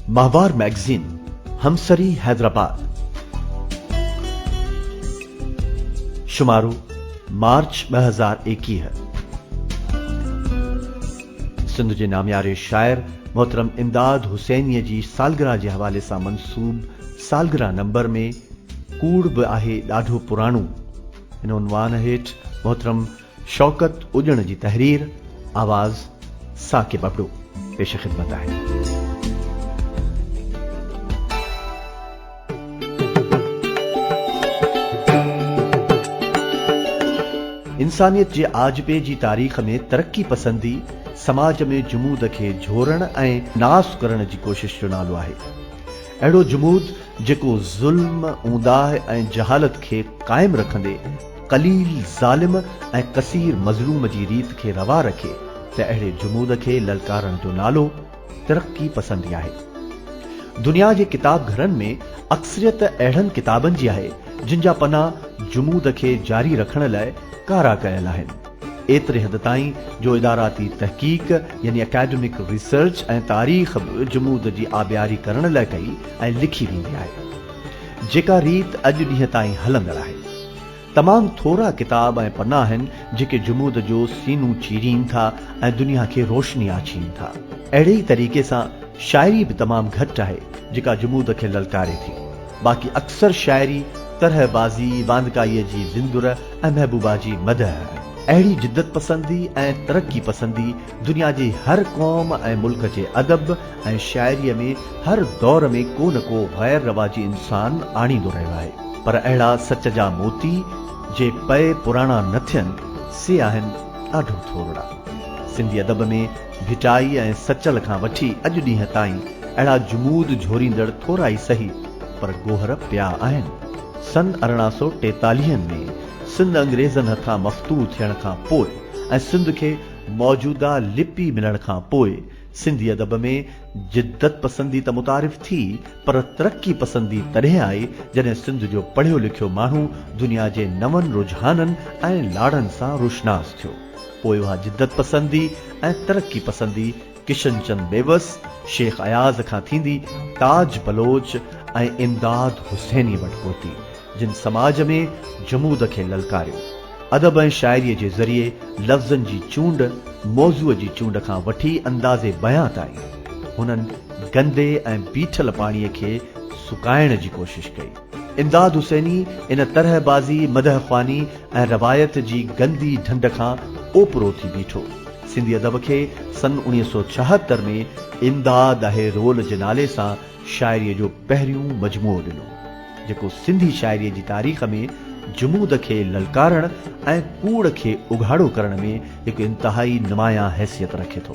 माहवार मैगजीन, हमसरी हैदराबाद। शुमारू मार्च 2021 है। सिंध जे नामियारे शायर मोहतरम इमदाद हुसैनीअ जी सालगिरह जे हवाले सां मंसूब सालगिरह नंबर में कूड़ बि आहे ॾाढो पुराणो। इन उनवान हेठि मोहतरम शौकत उजण जी तहरीर आवाज़ साकिब अबड़ो पेश खिदमत आहे। इंसानियत जे आजबे जी तारीख़ में तरक्की पसंदी समाज में जुमूद खे झोरण ऐं नास करण जी कोशिश जो नालो आहे। अहिड़ो जुमूद जेको ज़ुल्म, ऊंदाह ऐं जहालत खे क़ाइम रखंदे कलील ज़ालिम ऐं कसीर मज़लूम जी रीत खे रवा रखे, त अहिड़े जुमूद खे ललकारण जो नालो तरक्की पसंदी आहे। दुनिया जे किताब घरनि में अक्सरियत अहिड़नि किताबनि जी आहे जिन जा पना जुमूद खे जारी रखण लाइ कारा कयल आहिनि। एतिरे हद ताईं जो इदाराती तहक़ीक़ यानी एकेडमिक रिसर्च ऐं तारीख़ बि जुमूद जी आबियारी करण लाइ कई ऐं लिखी वेंदी आहे, जेका रीत अॼु ॾींहं ताईं हलंदड़ आहे। तमाम थोरा किताब ऐं पना आहिनि जेके जुमूद जो सीनू चीरीनि था ऐं दुनिया खे रोशनी आछीनि था। अहिड़े ई तरीक़े सां शाइरी बि तमामु घटि आहे जेका जुमूद खे ललकारे थी। बाक़ी अक्सर शाइरी तरहबाज़ी, वांदकाईअ जी ज़िंदुर ऐं महबूबा जी मदह आहे। अहिड़ी जिद्दत पसंदी ऐं तरक्की पसंदी दुनिया जी हर क़ौम ऐं मुल्क जे अदब ऐं शाइरीअ में हर दौर में को न को गैर रवाजी इंसान आणींदो रहियो आहे। पर अहिड़ा सच जा मोती जे पए पुराणा न थियनि से आहिनि ॾाढो थोरा। सिंधी अदब में भिटाई ऐं सचल खां वठी अॼु ॾींहं ताईं अहिड़ा जुमूद झोरींदड़ थोरा ई सही पर गोहर पिया आहिनि। सन 1843 में सिंध अंग्रेज़नि हथां मफ़तूह थियण खां पोइ ऐं सिंध खे मौजूदा लिपि मिलण खां पोइ सिंधी अदब में जिद्दत पसंदी त मुतारिफ़ थी, पर तरक्की पसंदी तॾहिं आई जॾहिं सिंध जो पढ़ियो लिखियो माण्हू दुनिया जे नवनि रुझाननि ऐं लाड़नि सां रुशनास थियो। पोइ उहा जिद्दत पसंदी ऐं तरक्की पसंदी किशन चंद बेवस, शेख अयाज़ खां थींदी ताज बलोच ऐं इमदाद हुसैनी वटि पहुती, जिन समाज में जुमूद खे ललकारियो। अदब ऐं शाइरीअ जे ज़रिए लफ़्ज़नि जी चूंड, मौज़ूअ जी चूंड खां वठी अंदाज़े बयां ताईं हुननि गंदे ऐं बीठल पाणीअ खे सुकाइण जी कोशिश कई। इमदाद हुसैनी इन तरहबाज़ी, मदह ख़्वानी ऐं रवायत जी गंदी ढंढ खां ओपरो थी बीठो। सिंधी अदब खे सन 1976 में इमदाद आहे रोल जे नाले सां शाइरीअ जो पहिरियों मजमूओ ॾिनो, जेको सिंधी शाइरीअ जी तारीख़ में जुमूद खे ललकारण ऐं कूड़ खे उघाड़ो करण में हिकु इंतहाई नुमायां हैसियत रखे थो।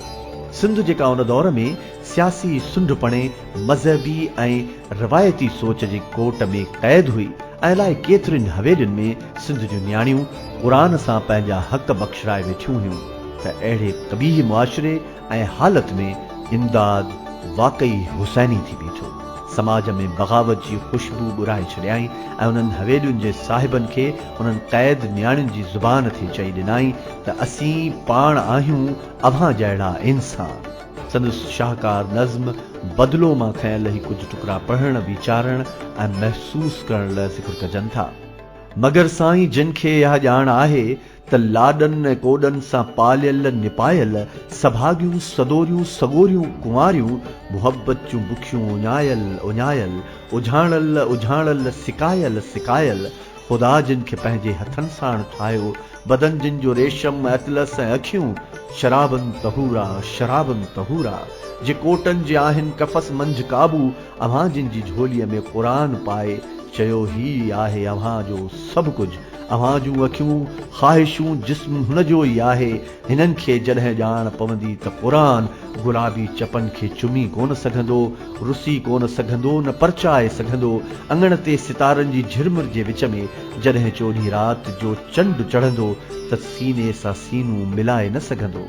सिंध जेका उन दौर में सियासी सुंढपणे, मज़हबी ऐं रवायती सोच जी कोट में क़ैद हुई ऐं अलाए केतिरनि हवेलियुनि में सिंध जूं न्याणियूं क़ुरान सां पंहिंजा हक़ बख़्शराए वेठियूं हुयूं, त अहिड़े कबीह मुआशिरे ऐं हालत में इमदाद वाकई हुसैनी थी बीठो। समाज में बग़ावत जी ख़ुशबू बुराए छॾियाई ऐं उन्हनि हवेलियुनि जे साहिबनि खे उन्हनि क़ैद न्याणियुनि जी ज़ुबान ते चई ॾिनाई त असीं पाण आहियूं अव्हां जहिड़ा इंसान। संदसि शाहकार नज़्म बदिलो मां खयल ही कुझु टुकड़ा पढ़ण, वीचारण ऐं महसूस करण लाइ ज़िक्र कजनि था। मगर साईं जिन खे इहा ॼाण आहे त लाॾनि ऐं कोॾनि सां पालियल निपायल सभागियूं, सदोरियूं, सगोरियूं, कुंवारियूं, मुहबत जूं बुखियूं उञायल उञायल, उझाणल उझाणल, सिकायल सिकायल, ख़ुदा जिन खे पंहिंजे हथनि सां ठाहियो, बदन जिन जो रेशम, अतलस ऐं अखियूं, शराबन तहूरा शराबन तहूरा, जे कोटनि जे आहिनि कफ़स मंझि क़ाबू, अव्हां जिन जी झोलीअ में क़ुरान पाए चयो ही आहे अव्हां जो सभु कुझु, अव्हां जूं अखियूं, ख़्वाहिशूं, जिस्म हुन जो ई आहे। हिननि खे जॾहिं ॼाण पवंदी त क़ुरान गुलाबी चपनि खे चुमी कोन सघंदो, रुसी कोन सघंदो, न परचाए सघंदो। अङण ते सितारनि जी झिरमिर जे विच में जॾहिं चोॾहीं राति जो चंडु चढ़ंदो त सीने सां सीनू मिलाए न सघंदो।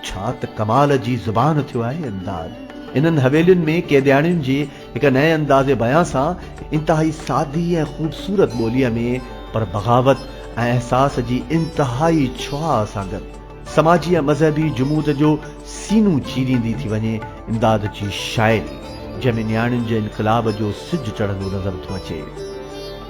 छा त कमाल जी ज़ुबान थियो आहे इमदाद। इन्हनि हवेलियुनि में क़ैदियाणियुनि जी हिकु नए अंदाज़े बयां सां इंतहाई सादी ऐं ख़ूबसूरत ॿोलीअ में, पर बग़ावत ऐं एहसास जी इंतहाई छुहा सां गॾु समाजी ऐं मज़हबी जुमूद जो सीनू चीरींदी थी वञे। इमदाद जी शाइरी जंहिंमें न्याणियुनि जे इनक़लाब जो सिज चढ़ंदो नज़र थो अचे।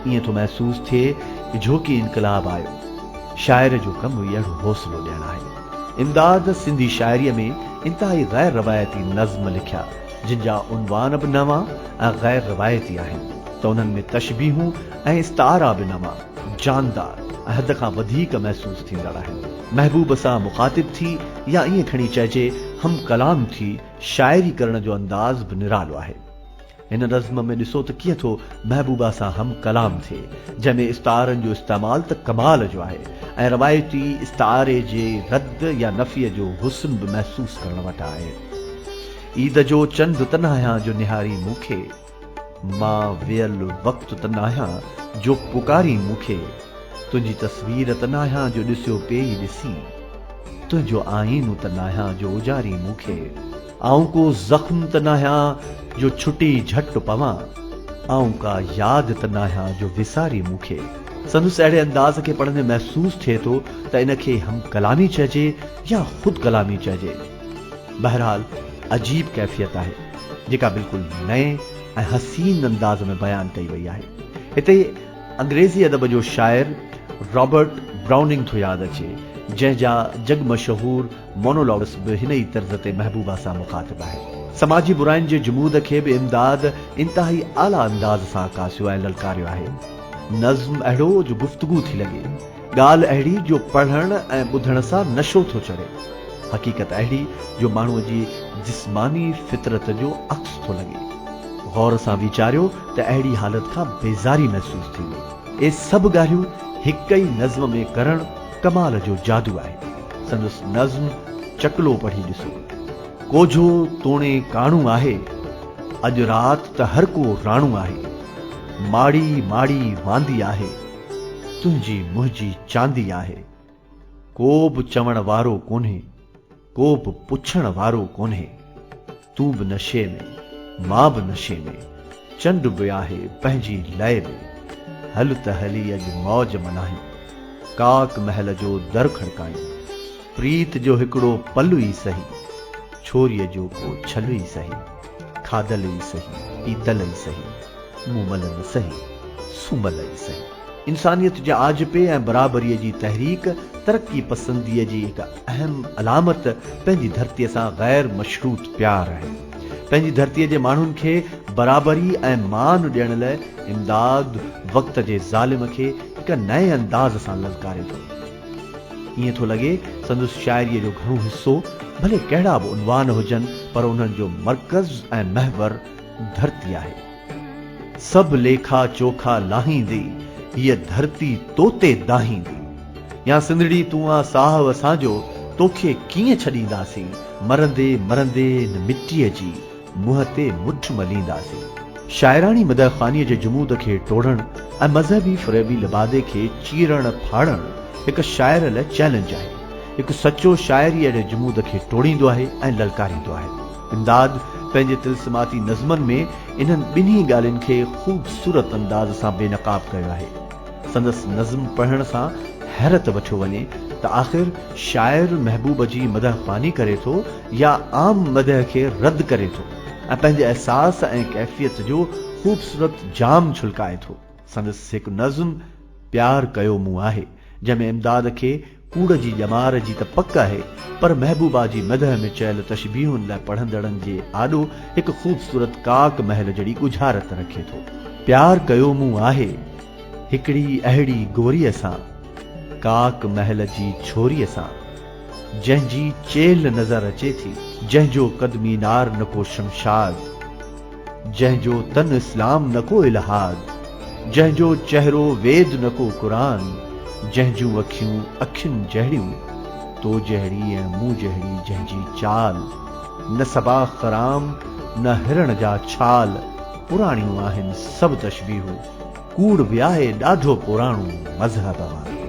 ईअं थो महसूस थिए कि झोकी इनक़लाब आयो। शाइर जो कमु अहिड़ो हौसलो ॾियणु आहे। इमदाद सिंधी शाइरीअ में इंतहाई गैर रवायती नज़्म लिखिया, जिन जा उनवान बि नवां ऐं गैर रवायती आहिनि, त उन्हनि में तशबीहूं ऐं इस्तारा बि नवां, जानदार ऐं हद खां वधीक महसूस थींदड़ आहिनि। महबूब सां मुखातिब थी या ईअं खणी चइजे हम कलाम थी शाइरी करण जो अंदाज़ बि निरालो आहे। हिन नज़्म में ॾिसो त कीअं थो महबूबा सां हम कलाम थिए, जंहिंमें इस्तारनि जो इस्तेमाल त कमाल जो आहे ऐं रवायती इस्तारे जे रद्द या नफ़ीअ जो हुस्न बि महसूस करण वटि आहे। ईद जो चंड त नाहियां जो निहारी मूंखे, मां वियल वक़्तु त नाहियां जो पुकारी मूंखे, तुंहिंजी तस्वीर त नाहियां जो ॾिसियो पेई ॾिसी, तुंहिंजो आईनो त नाहियां जो उजारी मूंखे, आऊं को ज़ख्म त नाहियां जो छुटी झट पवां, आऊं का याद त नाहियां जो विसारी मूंखे। संदसि अहिड़े अंदाज़ खे पढ़ंदे महसूस थिए थो त इनखे हम कलामी चइजे या ख़ुदि कलामी चइजे। बहरहाल अजीब कैफ़ियत आहे जेका बिल्कुलु नए ऐं हसीन अंदाज़ में बयान कई वई आहे। हिते अंग्रेज़ी अदब जो शाइर रॉबर्ट ब्राउनिंग थो यादि अचे, जंहिंजा जग मशहूर मोनोलॉग्स बि हिन ई तर्ज़ ते महबूबा सां मुखातिब आहे। समाजी बुराइनि जे जमूद खे बि इमदाद इंतहाई आला अंदाज़ सां कासियो ऐं ललकारियो आहे। नज़्म अहिड़ो जो गुफ्तगू थी लॻे, ॻाल्हि अहिड़ी जो पढ़ण ऐं ॿुधण सां नशो थो चढ़े, हक़ीक़त अहिड़ी जो माण्हूअ जी जिस्मानी फितरत जो अक्स थो लॻे। गौर सां वीचारियो त अहिड़ी हालत खां बेज़ारी महसूस थींदी। ए सभु ॻाल्हियूं हिक ई नज़्म में करण कमाल जो जादू आहे। संदसि नज़्म चकलो पढ़ी ॾिसो। कोझो तोणे काणू आहे, अॼु रात त हर को राणू आहे, माड़ी माड़ी वांदी आहे, तुंहिंजी मुंहिंजी चांदी आहे, को बि चवण वारो कोन्हे, को बि पुछण वारो कोन्हे, तूं बि नशे में मां बि नशे में, चंड बि आहे पंहिंजी लय में, हल त हली अॼु मौज मनायूं, काक महल जो दर खड़कायूं, प्रीत जो हिकिड़ो पल ई सही, छोरीअ जो को छल ई सही, खाधल ई सही, पीतल ई सही, मुमल न सही, सुमल ई सही। इंसानियत जे आजिबे ऐं बराबरीअ जी तहरीक तरक्की पसंदीअ जी हिकु अहम अलामत पंहिंजी धरतीअ सां गैर मशरूत प्यार आहे। पंहिंजी धरतीअ जे माण्हुनि खे बराबरी ऐं मान ॾियण लाइ इमदाद वक़्त जे ज़ालिम खे हिकु नए अंदाज़ सां ललकारे थो। ईअं थो लॻे संदसि शाइरीअ जो घणो हिसो भले कहिड़ा बि उनवान हुजनि, पर उन्हनि जो मर्कज़ ऐं महवर धरती आहे। सभु लेखा चोखा लाहींदी, हीअ धरती तोते दाहींदी, या सिंधड़ी तूं आ साहु असांजो, तोखे कीअं छॾींदासीं, मरंदे मरंदे इन मिटीअ जी मुंहं ते मुठ मलींदासीं। शाइराणी मदहख़ानीअ जे जमूद खे टोड़ण ऐं मज़हबी फ़रेबी लिबादे खे चीरण फाड़ण हिकु शाइर लाइ चैलेंज आहे। हिकु सचो शाइरी अहिड़े जमूद खे टोड़ींदो आहे ऐं ललकारींदो आहे। इमदाद पंहिंजे तिलस्माती नज़्मनि में इन्हनि ॿिन्ही ॻाल्हियुनि खे ख़ूबसूरत अंदाज़ सां बेनक़ाब कयो आहे। संदसि नज़्म पढ़ण सां हैरत वठियो वञे त आख़िर शाइर महबूब जी मदहख़ानी करे थो या आम मदह खे रद्द करे थो ऐं पंहिंजे अहसास ऐं कैफ़ियत जो ख़ूबसूरत जाम छुलकाए थो। संदसि हिकु नज़्म प्यार कयो मूं आहे, जंहिंमें इमदाद खे कूड़ जी ॼमार जी त पक आहे, पर महबूबा जी मदह में चयल तशबीहुनि लाइ पढ़ंदड़नि जे आॾो हिकु ख़ूबसूरत काक महल जहिड़ी गुझारत रखे थो। प्यार कयो मूं आहे हिकिड़ी अहिड़ी गोरीअ सां, काक महल जी छोरीअ सां, जंहिंजी चेल नज़र अचे थी, जंहिंजो कद मीनार न को शमशाद, जंहिंजो तन इस्लाम न को इल्हाद, जंहिंजो चेहरो वेद न को क़ुरान, जंहिंजूं अखियूं अखियुनि जहिड़ियूं, तो जहिड़ी ऐं मूं जहिड़ी जंहिंजी चाल, न सबा ख़राम न हिरण जा छाल, पुराणियूं आहिनि सभु तशबीहूं, कूड़ बि आहे ॾाढो पुराणो मज़हब वारो।